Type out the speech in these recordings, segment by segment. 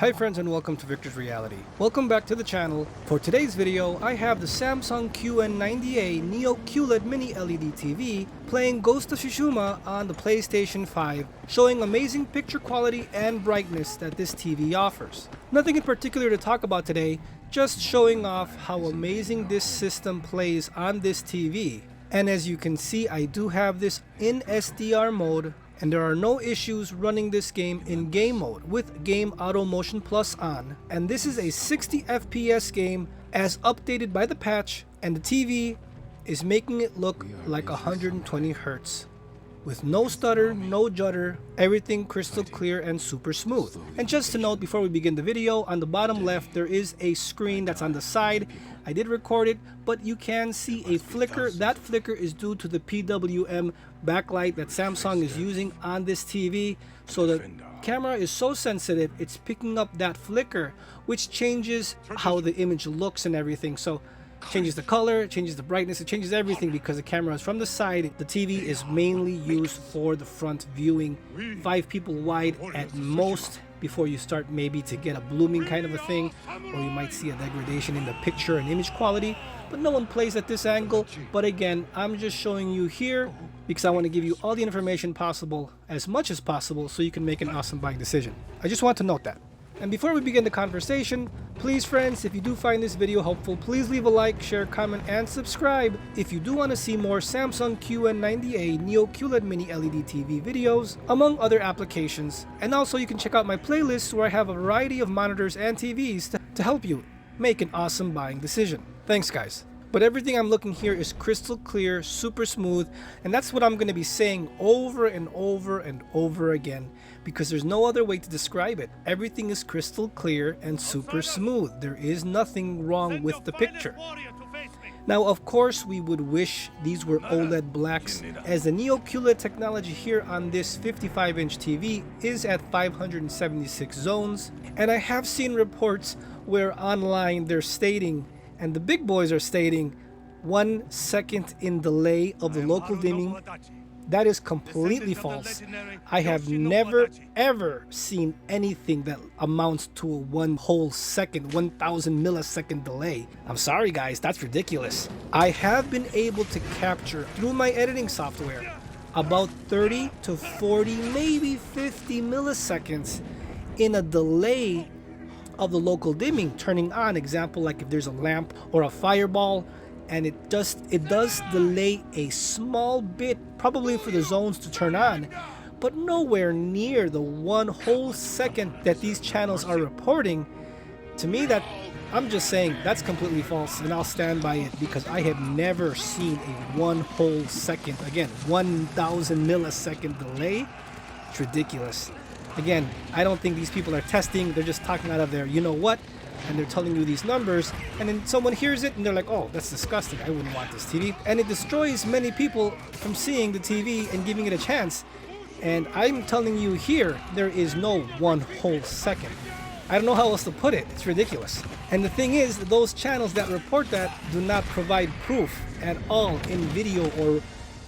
Hi friends and welcome to Victor's Reality. Welcome back to the channel. For today's video, I have the Samsung QN90A NEO QLED Mini LED TV playing Ghost of Tsushima on the PlayStation 5, showing amazing picture quality and brightness that this TV offers. Nothing in particular to talk about today, just showing off how amazing this system plays on this TV. And as you can see, I do have this in SDR mode, and there are no issues running this game in game mode with Game Auto Motion Plus on. And this is a 60 FPS game as updated by the patch, and the TV is making it look like 120 Hz. With no stutter, no judder, everything crystal clear and super smooth. And just to note before we begin the video, on the bottom left there is a screen that's on the side. I did record it, but you can see a flicker. That flicker is due to the PWM backlight that Samsung is using on this TV. So the camera is so sensitive, it's picking up that flicker, which changes how the image looks and everything. So changes the color, changes the brightness, it changes everything because the camera is from the side. The TV is mainly used for the front viewing, 5 people wide at most, before you start maybe to get a blooming kind of a thing, or you might see a degradation in the picture and image quality. But no one plays at this angle. But again, I'm just showing you here because I want to give you all the information possible, as much as possible, so you can make an awesome buying decision. I just want to note that. And before we begin the conversation, please friends, if you do find this video helpful, please leave a like, share, comment, and subscribe if you do want to see more Samsung QN90A NEO QLED Mini LED TV videos, among other applications. And also you can check out my playlist where I have a variety of monitors and TVs to help you make an awesome buying decision. Thanks guys. But everything I'm looking here is crystal clear, super smooth, and that's what I'm going to be saying over and over and over again, because there's no other way to describe it. Everything is crystal clear and super smooth. There is nothing wrong with the picture. Now, of course, we would wish these were OLED blacks, as the NEO QLED technology here on this 55-inch TV is at 576 zones, and I have seen reports where online they're stating, and the big boys are stating, 1 second in delay of the local dimming. That is completely false. I have never ever seen anything that amounts to a 1 whole second, 1000 millisecond delay. I'm sorry guys, that's ridiculous. I have been able to capture through my editing software about 30 to 40, maybe 50 milliseconds in a delay of the local dimming turning on. Example, like if there's a lamp or a fireball, and it does delay a small bit, probably for the zones to turn on, but nowhere near the 1 whole second that these channels are reporting. To me, that I'm just saying that's completely false, and I'll stand by it because I have never seen a 1 whole second, again 1000 millisecond delay. It's ridiculous. Again, I don't think these people are testing, they're just talking out of their you know what, and they're telling you these numbers, and then someone hears it and they're like, oh, that's disgusting, I wouldn't want this TV. And it destroys many people from seeing the TV and giving it a chance. And I'm telling you here, there is no 1 whole second. I don't know how else to put it, it's ridiculous. And the thing is, those channels that report that do not provide proof at all in video or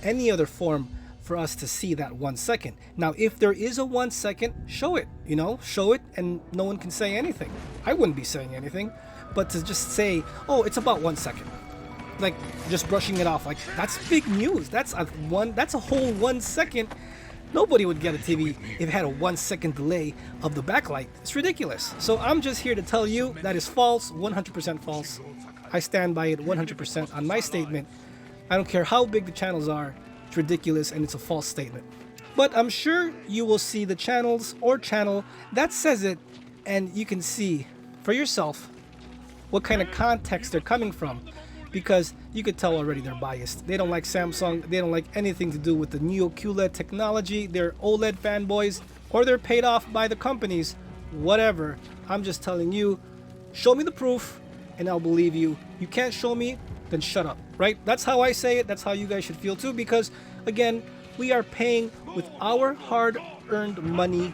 any other form for us to see that 1 second. Now, if there is a 1 second, show it, show it, and no one can say anything. I wouldn't be saying anything, but to just say, oh, it's about 1 second, like just brushing it off, like that's big news. That's a whole 1 second. Nobody would get a TV if it had a 1 second delay of the backlight. It's ridiculous. So I'm just here to tell you that is false, 100% false. I stand by it 100% on my statement. I don't care how big the channels are. It's ridiculous and it's a false statement. But I'm sure you will see the channels or channel that says it, and you can see for yourself what kind of context they're coming from, because you could tell already they're biased. They don't like Samsung, they don't like anything to do with the NEO QLED technology, they're OLED fanboys, or they're paid off by the companies, whatever. I'm just telling you, show me the proof and I'll believe you. You can't show me, then shut up, right? That's how I say it. That's how you guys should feel too, because again, we are paying with our hard-earned money,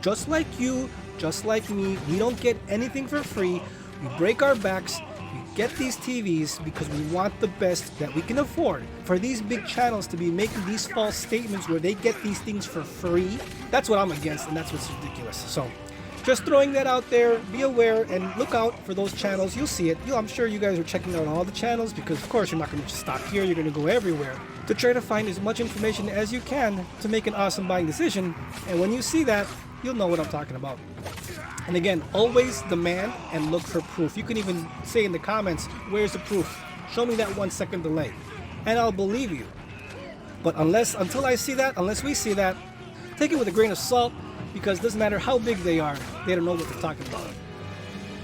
just like you, just like me. We don't get anything for free. We break our backs. We get these TVs because we want the best that we can afford. For these big channels to be making these false statements where they get these things for free, that's what I'm against, and that's what's ridiculous. So Just throwing that out there, be aware and look out for those channels. You'll see it. I'm sure you guys are checking out all the channels because of course you're not going to just stop here, you're going to go everywhere to try to find as much information as you can to make an awesome buying decision. And when you see that, you'll know what I'm talking about. And again, always demand and look for proof. You can even say in the comments, where's the proof? Show me that 1 second delay and I'll believe you. But until I see that, unless we see that, take it with a grain of salt, because it doesn't matter how big they are, they don't know what they're talking about.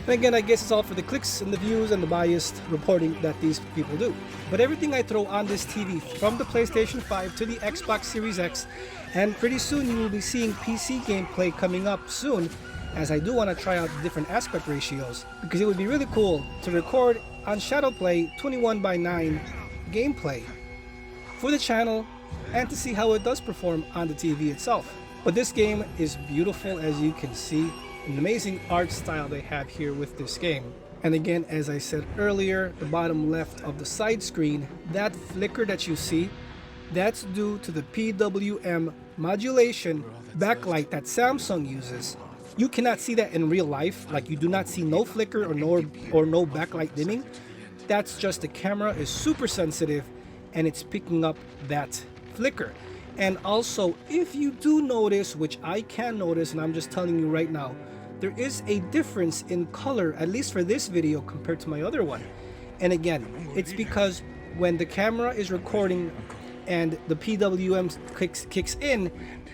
And again, I guess it's all for the clicks and the views and the biased reporting that these people do. But everything I throw on this TV, from the PlayStation 5 to the Xbox Series X, and pretty soon you will be seeing PC gameplay coming up soon, as I do want to try out the different aspect ratios, because it would be really cool to record on Shadowplay 21:9 gameplay for the channel and to see how it does perform on the TV itself. But this game is beautiful, as you can see. An amazing art style they have here with this game. And again, as I said earlier, the bottom left of the side screen, that flicker that you see, that's due to the PWM modulation backlight that Samsung uses. You cannot see that in real life, like you do not see no flicker or no backlight dimming. That's just the camera is super sensitive and it's picking up that flicker. And also, if you do notice, which I can notice, and I'm just telling you right now, there is a difference in color, at least for this video compared to my other one. And again, it's because when the camera is recording and the PWM kicks in,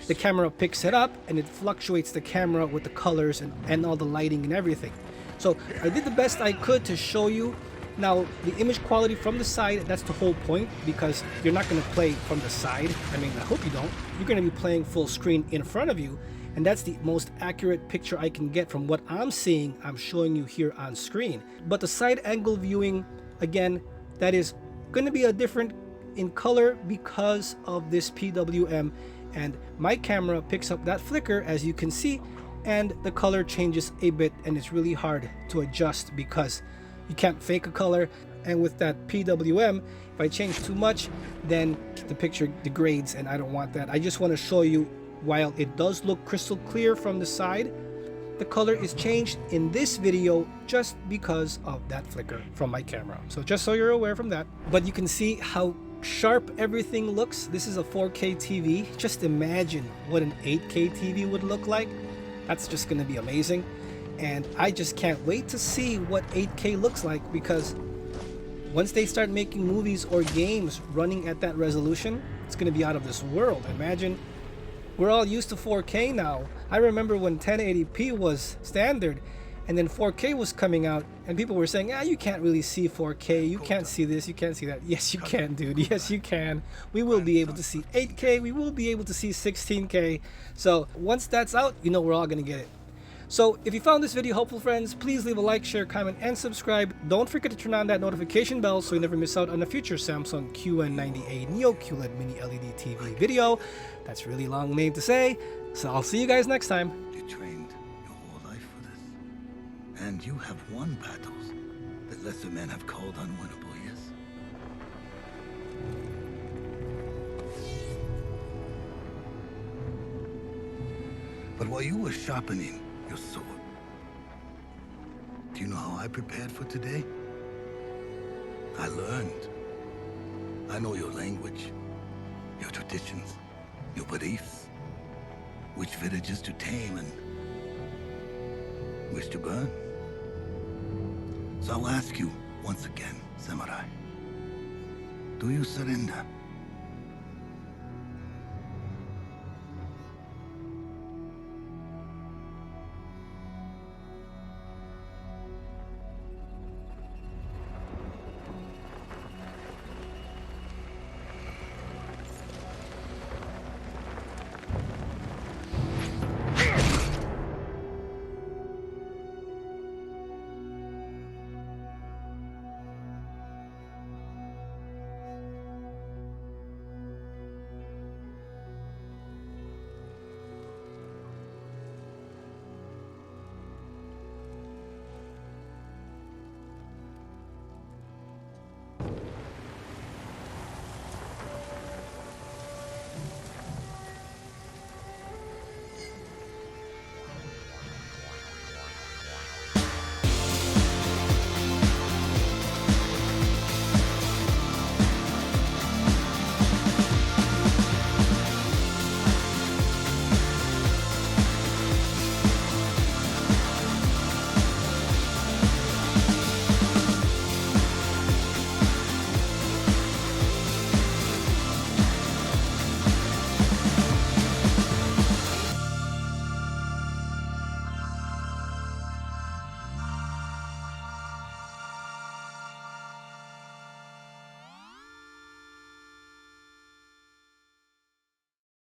the camera picks it up and it fluctuates the camera with the colors and all the lighting and everything. So I did the best I could to show you. Now, the image quality from the side, that's the whole point, because you're not going to play from the side. I mean, I hope you don't. You're going to be playing full screen in front of you, and that's the most accurate picture I can get from what I'm seeing. I'm showing you here on screen. But the side angle viewing, again, that is going to be a different in color because of this PWM, and my camera picks up that flicker, as you can see, and the color changes a bit, and it's really hard to adjust because you can't fake a color. And with that PWM, if I change too much, then the picture degrades, and I don't want that. I just want to show you, while it does look crystal clear from the side, the color is changed in this video just because of that flicker from my camera. So just so you're aware from that. But you can see how sharp everything looks. This is a 4K TV. Just imagine what an 8K TV would look like. That's just going to be amazing. And I just can't wait to see what 8K looks like, because once they start making movies or games running at that resolution, it's going to be out of this world. Imagine, we're all used to 4K now. I remember when 1080p was standard and then 4K was coming out and people were saying, you can't really see 4K, you can't see this, you can't see that. Yes, you can, dude. Yes, you can. We will be able to see 8K, we will be able to see 16K. So once that's out, you know we're all going to get it. So if you found this video helpful, friends, please leave a like, share, comment, and subscribe. Don't forget to turn on that notification bell so you never miss out on a future Samsung QN90A NEO QLED Mini LED TV video. That's a really long name to say, so I'll see you guys next time. You trained your whole life for this, and you have won battles that lesser men have called unwinnable, yes? But while you were sharpening your sword, do you know how I prepared for today? I learned. I know your language, your traditions, your beliefs, which villages to tame and which to burn. So I'll ask you once again, Samurai, do you surrender?